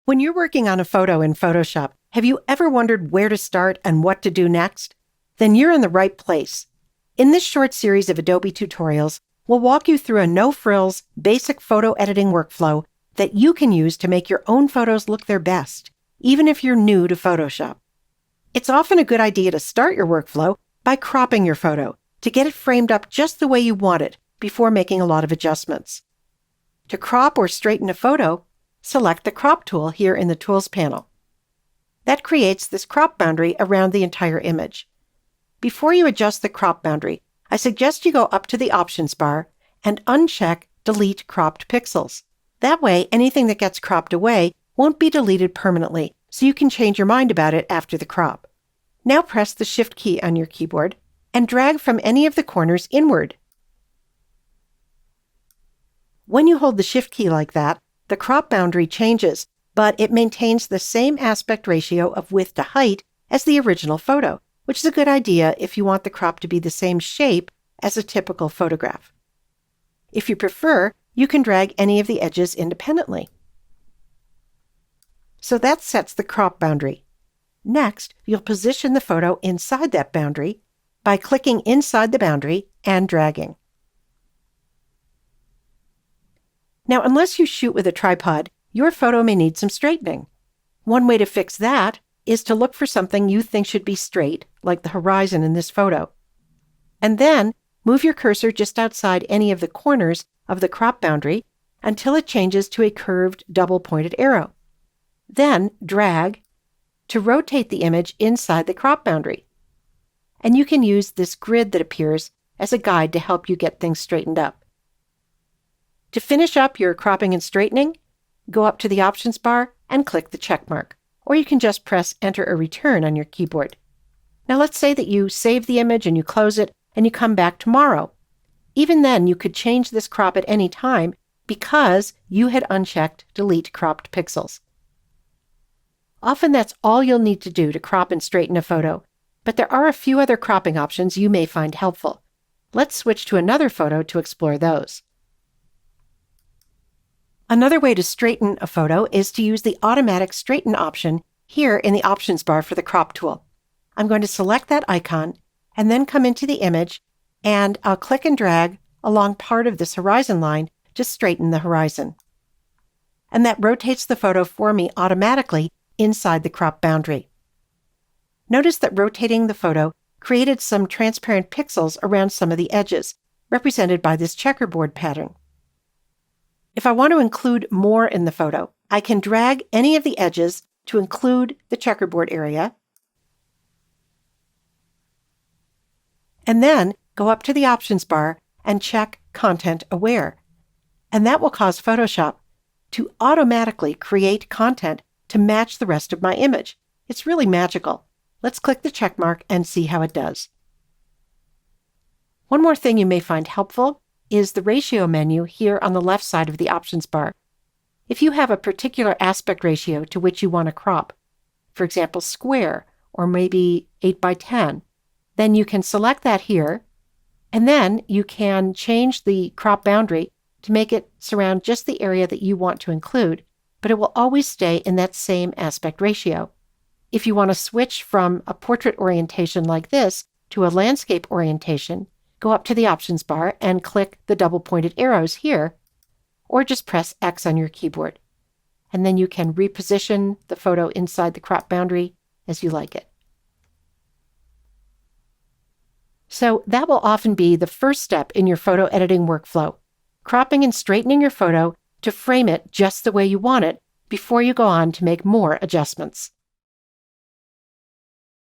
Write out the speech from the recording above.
When you're working on a photo in Photoshop, have you ever wondered where to start and what to do next? Then you're in the right place. In this short series of Adobe tutorials, we'll walk you through a no-frills, basic photo editing workflow that you can use to make your own photos look their best, even if you're new to Photoshop. It's often a good idea to start your workflow by cropping your photo to get it framed up just the way you want it before making a lot of adjustments. To crop or straighten a photo, select the Crop tool here in the Tools panel. That creates this crop boundary around the entire image. Before you adjust the crop boundary, I suggest you go up to the Options bar and uncheck Delete Cropped Pixels. That way, anything that gets cropped away won't be deleted permanently, so you can change your mind about it after the crop. Now press the Shift key on your keyboard and drag from any of the corners inward. When you hold the Shift key like that, the crop boundary changes, but it maintains the same aspect ratio of width to height as the original photo, which is a good idea if you want the crop to be the same shape as a typical photograph. If you prefer, you can drag any of the edges independently. So that sets the crop boundary. Next, you'll position the photo inside that boundary by clicking inside the boundary and dragging. Now, unless you shoot with a tripod, your photo may need some straightening. One way to fix that is to look for something you think should be straight, like the horizon in this photo. And then move your cursor just outside any of the corners of the crop boundary until it changes to a curved double-pointed arrow. Then drag to rotate the image inside the crop boundary. And you can use this grid that appears as a guide to help you get things straightened up. To finish up your cropping and straightening, go up to the Options bar and click the check mark, or you can just press Enter or Return on your keyboard. Now let's say that you save the image and you close it and you come back tomorrow. Even then, you could change this crop at any time because you had unchecked Delete Cropped Pixels. Often that's all you'll need to do to crop and straighten a photo, but there are a few other cropping options you may find helpful. Let's switch to another photo to explore those. Another way to straighten a photo is to use the Automatic Straighten option here in the Options bar for the Crop tool. I'm going to select that icon and then come into the image, and I'll click and drag along part of this horizon line to straighten the horizon. And that rotates the photo for me automatically inside the crop boundary. Notice that rotating the photo created some transparent pixels around some of the edges, represented by this checkerboard pattern. If I want to include more in the photo, I can drag any of the edges to include the checkerboard area, and then go up to the Options bar and check Content Aware. And that will cause Photoshop to automatically create content to match the rest of my image. It's really magical. Let's click the check mark and see how it does. One more thing you may find helpful is the ratio menu here on the left side of the Options bar. If you have a particular aspect ratio to which you want to crop, for example, square or maybe 8 by 10, then you can select that here, and then you can change the crop boundary to make it surround just the area that you want to include, but it will always stay in that same aspect ratio. If you want to switch from a portrait orientation like this to a landscape orientation, go up to the Options bar and click the double-pointed arrows here, or just press X on your keyboard. And then you can reposition the photo inside the crop boundary as you like it. So that will often be the first step in your photo editing workflow, cropping and straightening your photo to frame it just the way you want it before you go on to make more adjustments.